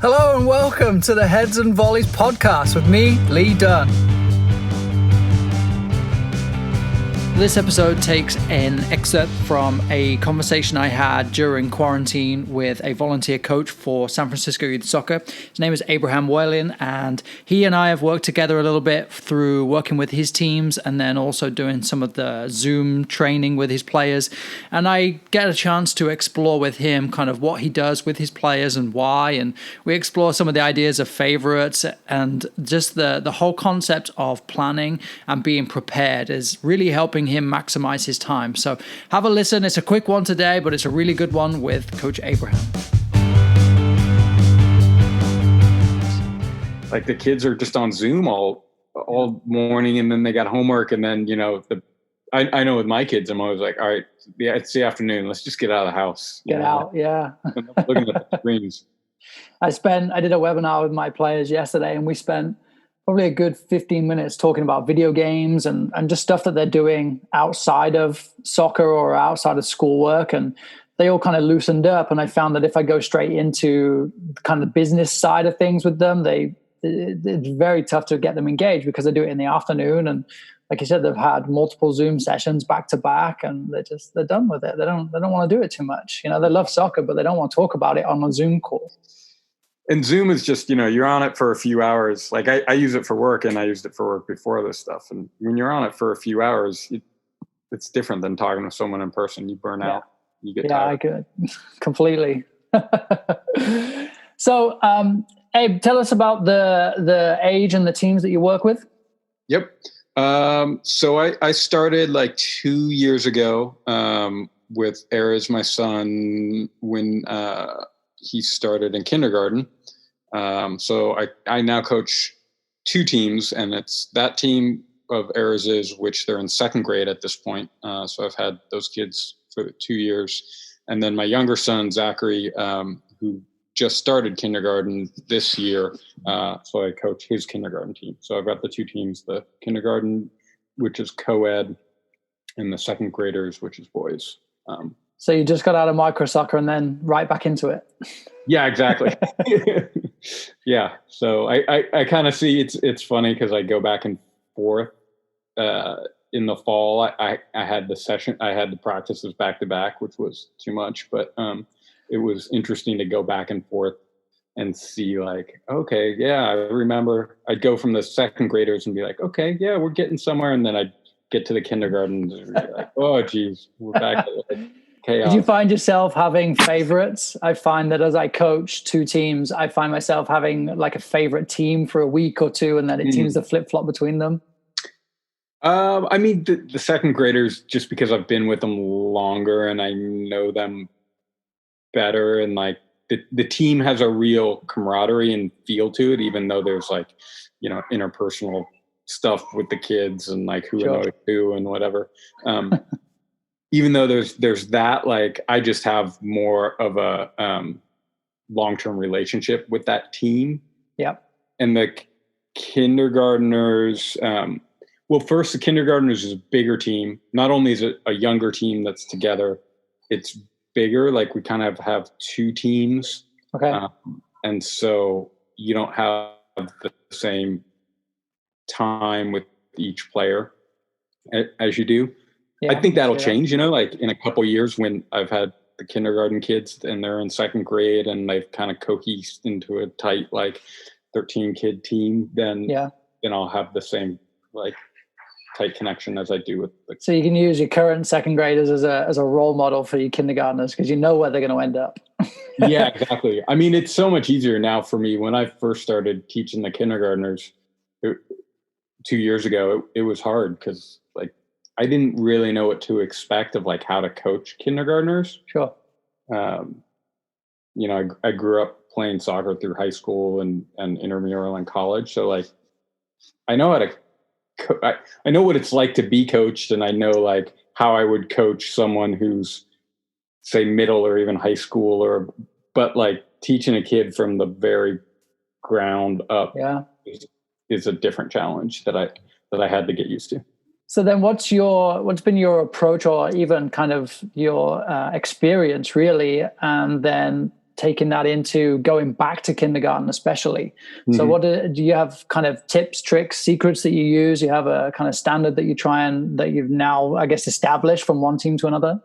Hello and welcome to the Heads and Volleys podcast with me, Lee Dunn. This episode takes an excerpt from a conversation I had during quarantine with a volunteer coach for San Francisco Youth Soccer. His name is Abraham Whalen, and he and I have worked together a little bit through working with his teams and then also doing some of the Zoom training with his players. And I get a chance to explore with him kind of what he does with his players and why. And we explore some of the ideas of favorites and just the whole concept of planning and being prepared is really helping him maximize his time. So have a listen. It's a quick one today, but it's a really good one with Coach Abraham. Like the kids are just on Zoom all morning, and then they got homework, and then I know with my kids, I'm always like, all right, yeah, it's the afternoon. Let's just get out of the house. Get out, yeah. Looking at the screens. I did a webinar with my players yesterday, and we spent probably a good 15 minutes talking about video games and just stuff that they're doing outside of soccer or outside of schoolwork. And they all kind of loosened up. And I found that if I go straight into kind of the business side of things with them, it's very tough to get them engaged because they do it in the afternoon. And like you said, they've had multiple Zoom sessions back to back, and they're done with it. They don't want to do it too much. They love soccer, but they don't want to talk about it on a Zoom call. And Zoom is just, you're on it for a few hours. Like I use it for work, and I used it for work before this stuff. And when you're on it for a few hours, it's different than talking to someone in person. You burn out. You get tired. I could completely. So, Abe, tell us about the age and the teams that you work with. Yep. So I started like 2 years ago with Erez, my son, when he started in kindergarten. So I now coach two teams, and it's that team of Erez's, which they're in second grade at this point. So I've had those kids for 2 years. And then my younger son, Zachary, who just started kindergarten this year. So I coach his kindergarten team. So I've got the two teams, the kindergarten, which is co-ed, and the second graders, which is boys. So you just got out of micro soccer and then right back into it. Yeah, exactly. Yeah. So I kind of see it's funny because I go back and forth. In the fall, I had the practices back to back, which was too much, but it was interesting to go back and forth and see like, okay, yeah, I remember I'd go from the second graders and be like, okay, yeah, we're getting somewhere. And then I'd get to the kindergarten and be like, oh, geez, we're back to like, chaos. Did you find yourself having favorites? I find that as I coach two teams, I find myself having like a favorite team for a week or two, and then it seems to flip-flop between them. I mean, the second graders, just because I've been with them longer and I know them better, and like the team has a real camaraderie and feel to it, even though there's like, interpersonal stuff with the kids and like who knows who and whatever. Even though there's that, like I just have more of a long-term relationship with that team. Yep. And the kindergartners, well, first, the kindergartners is a bigger team. Not only is it a younger team that's together, it's bigger. Like we kind of have two teams. Okay. And so you don't have the same time with each player as you do. Yeah, I think that'll change, like in a couple of years when I've had the kindergarten kids and they're in second grade and they've kind of cohesed into a tight, like 13 kid team, then I'll have the same like tight connection as I do with So you can use your current second graders as a role model for your kindergartners because you know where they're going to end up. Yeah, exactly. I mean, it's so much easier now for me. When I first started teaching the kindergartners 2 years ago, it was hard because like I didn't really know what to expect of like how to coach kindergartners. Sure. I grew up playing soccer through high school and intramural and college. So like, I know how to, I know what it's like to be coached, and I know like how I would coach someone who's say middle or even high school but like teaching a kid from the very ground up is a different challenge that I had to get used to. So then what's been your approach or even kind of your experience really, and then taking that into going back to kindergarten, especially. So what do you have kind of tips, tricks, secrets that you use? You have a kind of standard that that you've now, I guess, established from one team to another?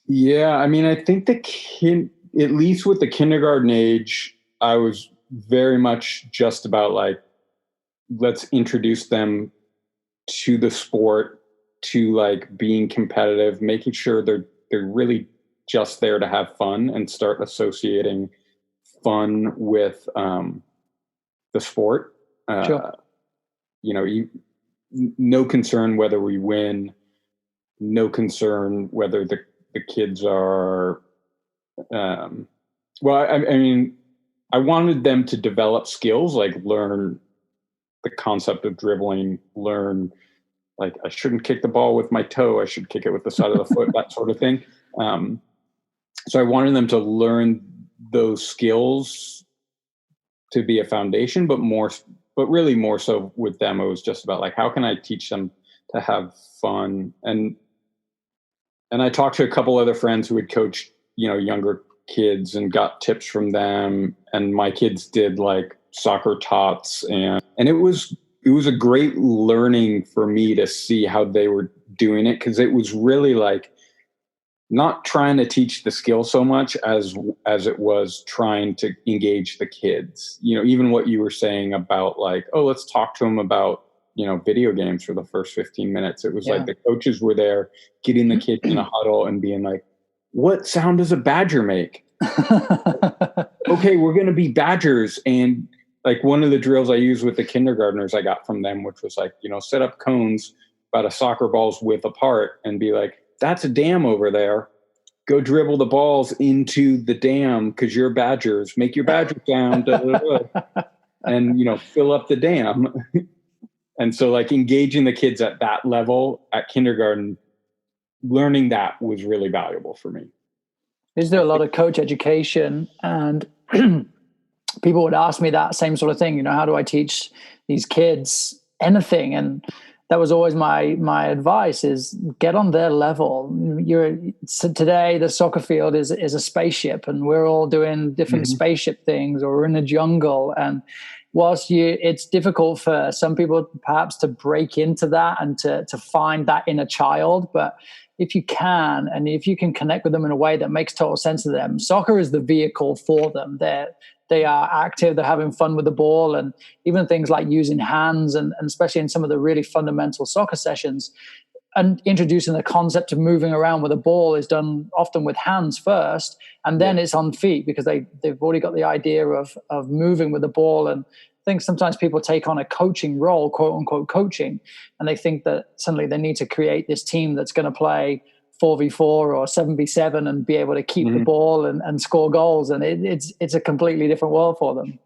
Yeah. I mean, I think at least with the kindergarten age, I was very much just about like, let's introduce them to the sport, to like being competitive, making sure they're really just there to have fun and start associating fun with the sport. Sure. No concern whether we win, no concern whether the kids are, I mean, I wanted them to develop skills, like learn the concept of dribbling, learn like I shouldn't kick the ball with my toe, I should kick it with the side of the foot, that sort of thing. So I wanted them to learn those skills to be a foundation, but really more so with them, it was just about like, how can I teach them to have fun? And I talked to a couple other friends who had coached, younger kids and got tips from them. And my kids did like soccer tots, and it was a great learning for me to see how they were doing it. 'Cause it was really like not trying to teach the skill so much as it was trying to engage the kids. Even what you were saying about like, oh, let's talk to them about, video games for the first 15 minutes. It was like the coaches were there getting the kids in a huddle and being like, what sound does a badger make? Okay, we're going to be badgers. And like one of the drills I used with the kindergartners I got from them, which was like, set up cones about a soccer ball's width apart and be like, that's a dam over there. Go dribble the balls into the dam because you're badgers. Make your badger sound. And, fill up the dam. And so like engaging the kids at that level at kindergarten, learning that was really valuable for me. Is there a lot of coach education? And people would ask me that same sort of thing, how do I teach these kids anything? And that was always my advice is get on their level. So today the soccer field is a spaceship, and we're all doing different spaceship things, or we're in a jungle. And whilst it's difficult for some people perhaps to break into that and to find that inner child, but if you can, and if you can connect with them in a way that makes total sense to them, soccer is the vehicle for them. They are active, they're having fun with the ball, and even things like using hands, and especially in some of the really fundamental soccer sessions, and introducing the concept of moving around with a ball is done often with hands first, and then it's on feet, because they've already got the idea of moving with the ball. And I think sometimes people take on a coaching role, quote unquote coaching, and they think that suddenly they need to create this team that's going to play 4v4 or 7v7 and be able to keep the ball and score goals. And it's a completely different world for them.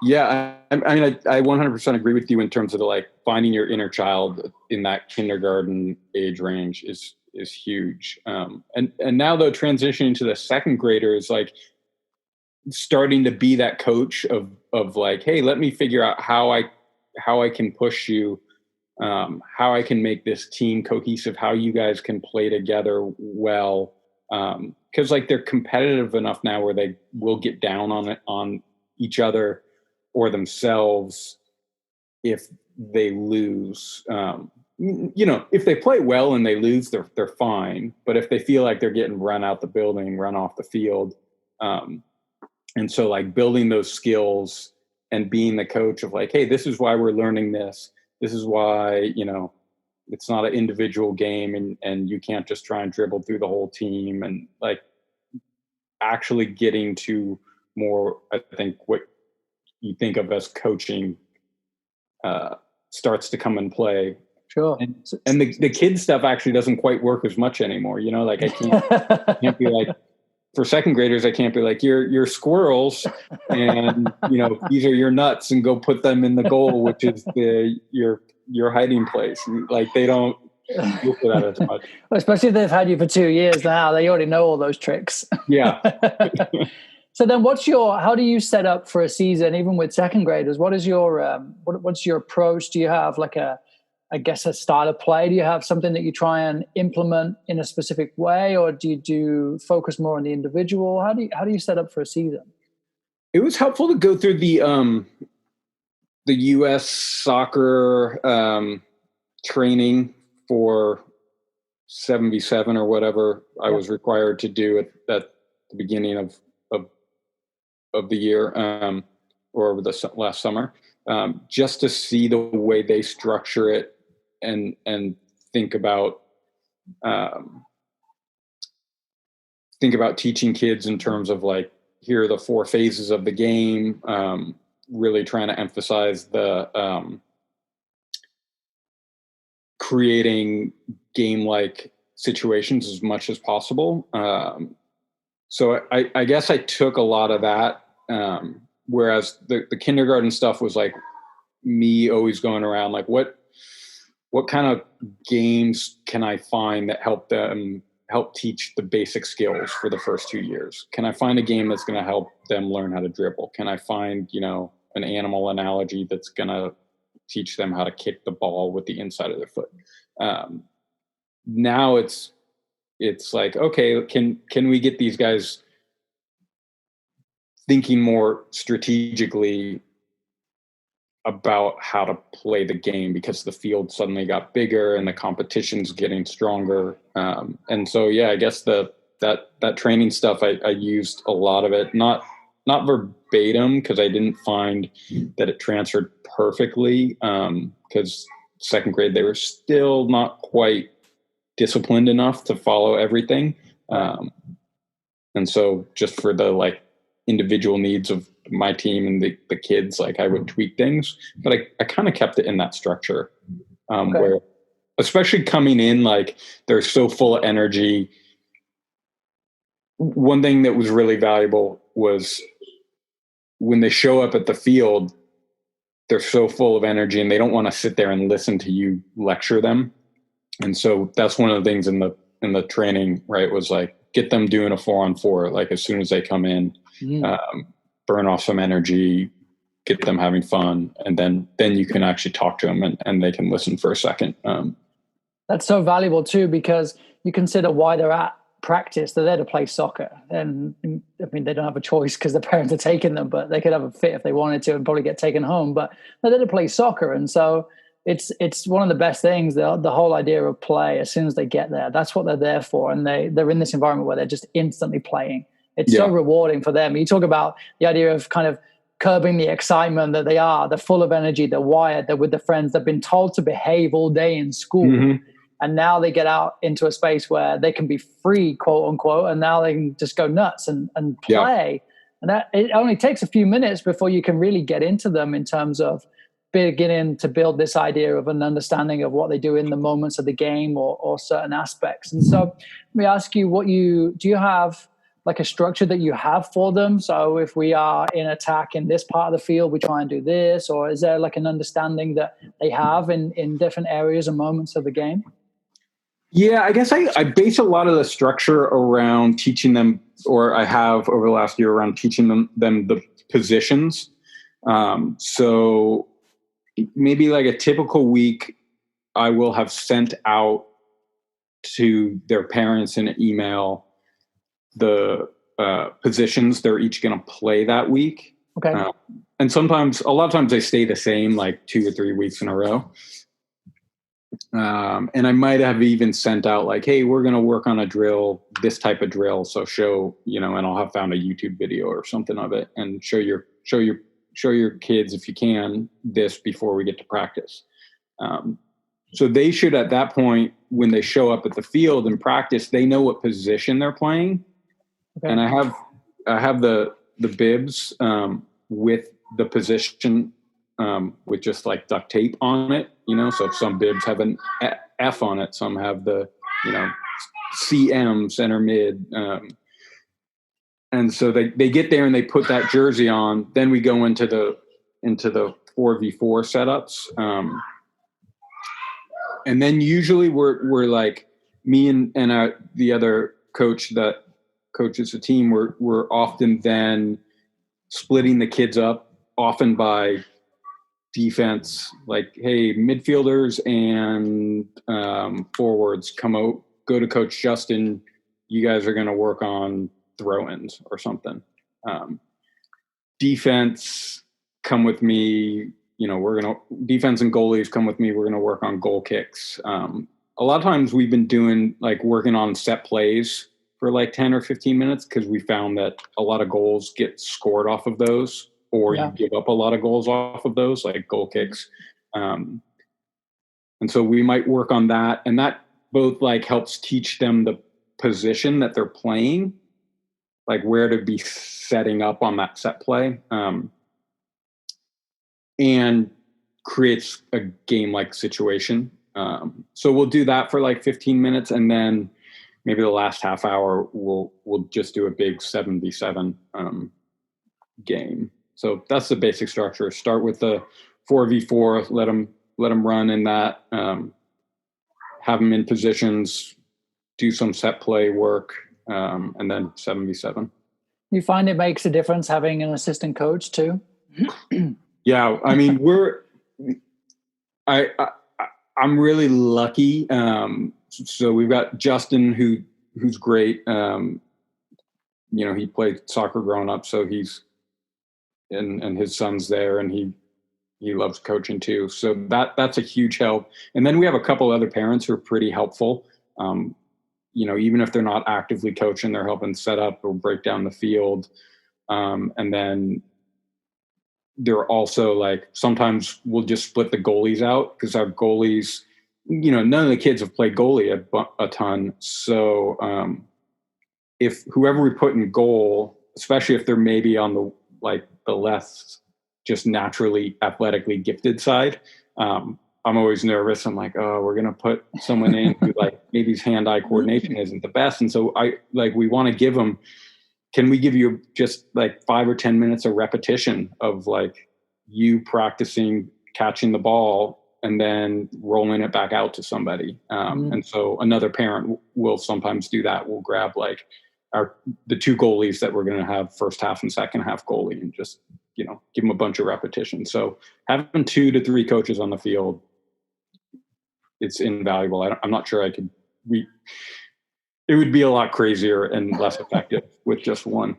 Yeah. I mean, I 100% agree with you in terms of like finding your inner child in that kindergarten age range is huge. And now though, transitioning to the second graders, like starting to be that coach of like, hey, let me figure out how I can push you, how I can make this team cohesive, how you guys can play together well. Cause like they're competitive enough now where they will get down on each other or themselves if they lose. If they play well and they lose, they're fine. But if they feel like they're getting run out the building, run off the field. And so like building those skills and being the coach of like, hey, this is why we're learning this. This is why, it's not an individual game, and you can't just try and dribble through the whole team, and like actually getting to more, I think, what you think of as coaching starts to come in play. Sure. And the kid stuff actually doesn't quite work as much anymore. Like I can't be like, for second graders, I can't be like, you're squirrels, and these are your nuts, and go put them in the goal, which is your hiding place. Like they don't look for that as much. Well, especially if they've had you for 2 years now, they already know all those tricks. Yeah. So then how do you set up for a season, even with second graders? What is what's your approach? Do you have like a I guess, a style of play? Do you have something that you try and implement in a specific way, or do you focus more on the individual? How do you set up for a season? It was helpful to go through the U.S. soccer training for 7v7 or whatever I was required to do at the beginning of the year, or over the last summer, just to see the way they structure it and think about teaching kids in terms of like, here are the 4 phases of the game, really trying to emphasize the creating game-like situations as much as possible. So I guess I took a lot of that, whereas the kindergarten stuff was like me always going around like, what kind of games can I find that help teach the basic skills for the first 2 years? Can I find a game that's going to help them learn how to dribble? Can I find, an animal analogy that's going to teach them how to kick the ball with the inside of their foot? Now it's like, okay, can we get these guys thinking more strategically about how to play the game, because the field suddenly got bigger and the competition's getting stronger. And so, yeah, I guess that training stuff, I used a lot of it, not verbatim, because I didn't find that it transferred perfectly, because second grade, they were still not quite disciplined enough to follow everything. And so just for the like individual needs of my team and the kids, like I would tweak things, but I kind of kept it in that structure, where especially coming in, like they're so full of energy. One thing that was really valuable was when they show up at the field, they're so full of energy and they don't want to sit there and listen to you lecture them. And so that's one of the things in the training, right, was like, get them doing a 4-on-4, like as soon as they come in, burn off some energy, get them having fun. And then you can actually talk to them and they can listen for a second. That's so valuable too, because you consider why they're at practice. They're there to play soccer. And I mean, they don't have a choice because the parents are taking them, but they could have a fit if they wanted to and probably get taken home, but they're there to play soccer. And so it's one of the best things, the whole idea of play. As soon as they get there, that's what they're there for. And they're in this environment where they're just instantly playing. It's so rewarding for them. You talk about the idea of kind of curbing the excitement that they're full of energy, they're wired, they're with the friends, they've been told to behave all day in school. Mm-hmm. And now they get out into a space where they can be free, quote unquote, and now they can just go nuts and play. And that it only takes a few minutes before you can really get into them in terms of beginning to build this idea of an understanding of what they do in the moments of the game or certain aspects. And so let me ask you, do you have like a structure that you have for them? So if we are in attack in this part of the field, we try and do this, or is there like an understanding that they have in different areas and moments of the game? Yeah, I guess I base a lot of the structure around teaching them, or I have over the last year around teaching them the positions. So maybe like a typical week, I will have sent out to their parents in an email the positions they're each going to play that week. Okay. And a lot of times they stay the same, like 2 or 3 weeks in a row. And I might have even sent out like, hey, we're going to work on a drill, this type of drill. So show, and I'll have found a YouTube video or something of it and show your kids, if you can, this before we get to practice. So they should, at that point, when they show up at the field and practice, they know what position they're playing. Okay. And I have the bibs with the position with just like duct tape on it, so if some bibs have an F on it, some have the, CM, center mid. And so they get there and they put that jersey on. Then we go into the 4v4 setups. And then usually we're like, me and the other coach that coaches the team, we're often then splitting the kids up, often by defense, like, hey, midfielders and forwards, go to Coach Justin. You guys are going to work on throw-ins or something. Defense, come with me. Defense and goalies, come with me. We're going to work on goal kicks. A lot of times we've been doing working on set plays for 10 or 15 minutes because we found that a lot of goals get scored off of those, or you give up a lot of goals off of those, like goal kicks. And so we might work on that, and that both helps teach them the position that they're playing, where to be setting up on that set play, and creates a game-like situation. So we'll do that for 15 minutes, and then maybe the last half hour we'll just do a big 7v7 game. So that's the basic structure. Start with the 4v4, let them run in that, have them in positions, do some set play work, and then 7v7. You find it makes a difference having an assistant coach too? Yeah, I mean, I'm really lucky. So we've got Justin, who's great. He played soccer growing up, so he's and his son's there, and he loves coaching too. So that's a huge help. And then we have a couple other parents who are pretty helpful. Even if they're not actively coaching, they're helping set up or break down the field. And then they're also sometimes we'll just split the goalies out because our goalies, none of the kids have played goalie a ton. So if whoever we put in goal, especially if they're maybe on the less just naturally athletically gifted side, I'm always nervous. I'm we're going to put someone in who maybe his hand-eye coordination isn't the best. And so we want to give them, can we give you just 5 or 10 minutes of repetition of you practicing catching the ball and then rolling it back out to somebody. And so another parent will sometimes do that. We'll grab the two goalies that we're going to have first half and second half goalie and just, give them a bunch of repetitions. So having 2 to 3 coaches on the field, it's invaluable. I'm not sure it would be a lot crazier and less effective with just one.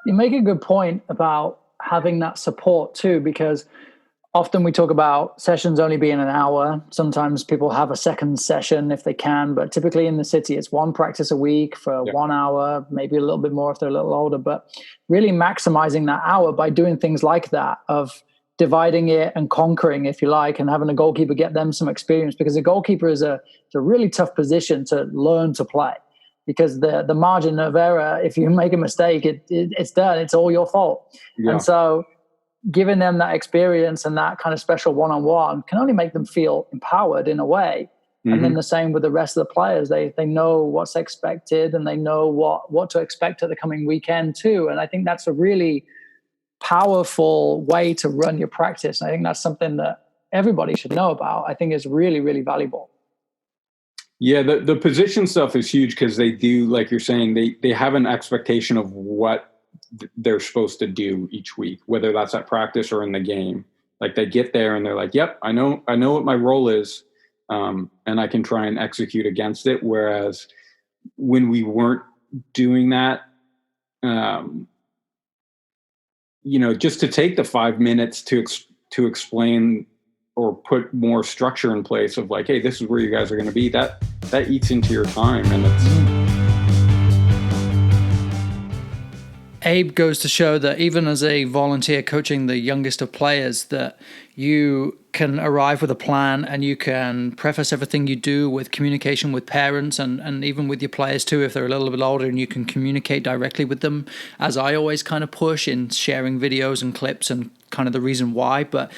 You make a good point about having that support too, because often we talk about sessions only being an hour. Sometimes people have a second session if they can, but typically in the city, it's one practice a week for 1 hour, maybe a little bit more if they're a little older, but really maximizing that hour by doing things like that, of dividing it and conquering, if you like, and having a goalkeeper get them some experience, because a goalkeeper is a really tough position to learn to play, because the margin of error, if you make a mistake, it's done. It's all your fault. Yeah. And so giving them that experience and that kind of special one-on-one can only make them feel empowered in a way. Mm-hmm. And then the same with the rest of the players. They know what's expected, and they know what to expect at the coming weekend too. And I think that's a really powerful way to run your practice. And I think that's something that everybody should know about. I think is really, really valuable. Yeah, the position stuff is huge because they do, like you're saying, they have an expectation of what they're supposed to do each week, whether that's at practice or in the game. They get there and they're like, yep, I know what my role is, and I can try and execute against it. Whereas when we weren't doing that, just to take the 5 minutes to explain or put more structure in place of hey, this is where you guys are going to be, that eats into your time. And Abe goes to show that even as a volunteer coaching the youngest of players, that you can arrive with a plan and you can preface everything you do with communication with parents and even with your players too, if they're a little bit older, and you can communicate directly with them, as I always kind of push in sharing videos and clips and kind of the reason why. But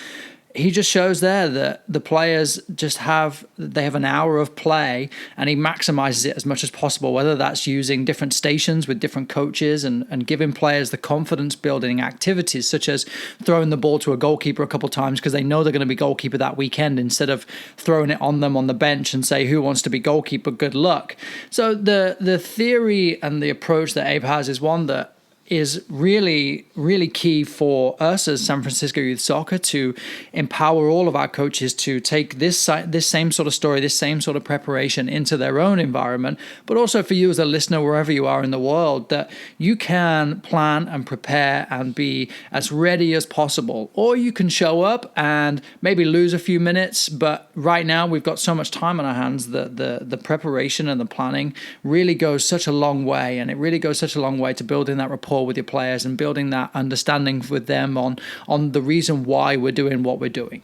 he just shows there that the players they have an hour of play, and he maximizes it as much as possible, whether that's using different stations with different coaches and giving players the confidence building activities, such as throwing the ball to a goalkeeper a couple of times because they know they're going to be goalkeeper that weekend, instead of throwing it on them on the bench and say, who wants to be goalkeeper? Good luck. So the theory and the approach that Abe has is one that is really, really key for us as San Francisco Youth Soccer to empower all of our coaches to take this same sort of story, this same sort of preparation into their own environment, but also for you as a listener, wherever you are in the world, that you can plan and prepare and be as ready as possible. Or you can show up and maybe lose a few minutes, but right now we've got so much time on our hands that the preparation and the planning really goes such a long way, and it really goes such a long way to building that rapport with your players and building that understanding with them on the reason why we're doing what we're doing.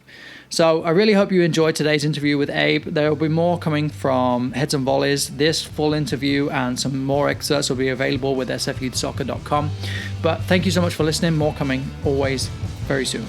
So I really hope you enjoyed today's interview with Abe. There will be more coming from Heads and Volleys. This full interview and some more excerpts will be available with sfyouthsoccer.com. But thank you so much for listening. More coming always very soon.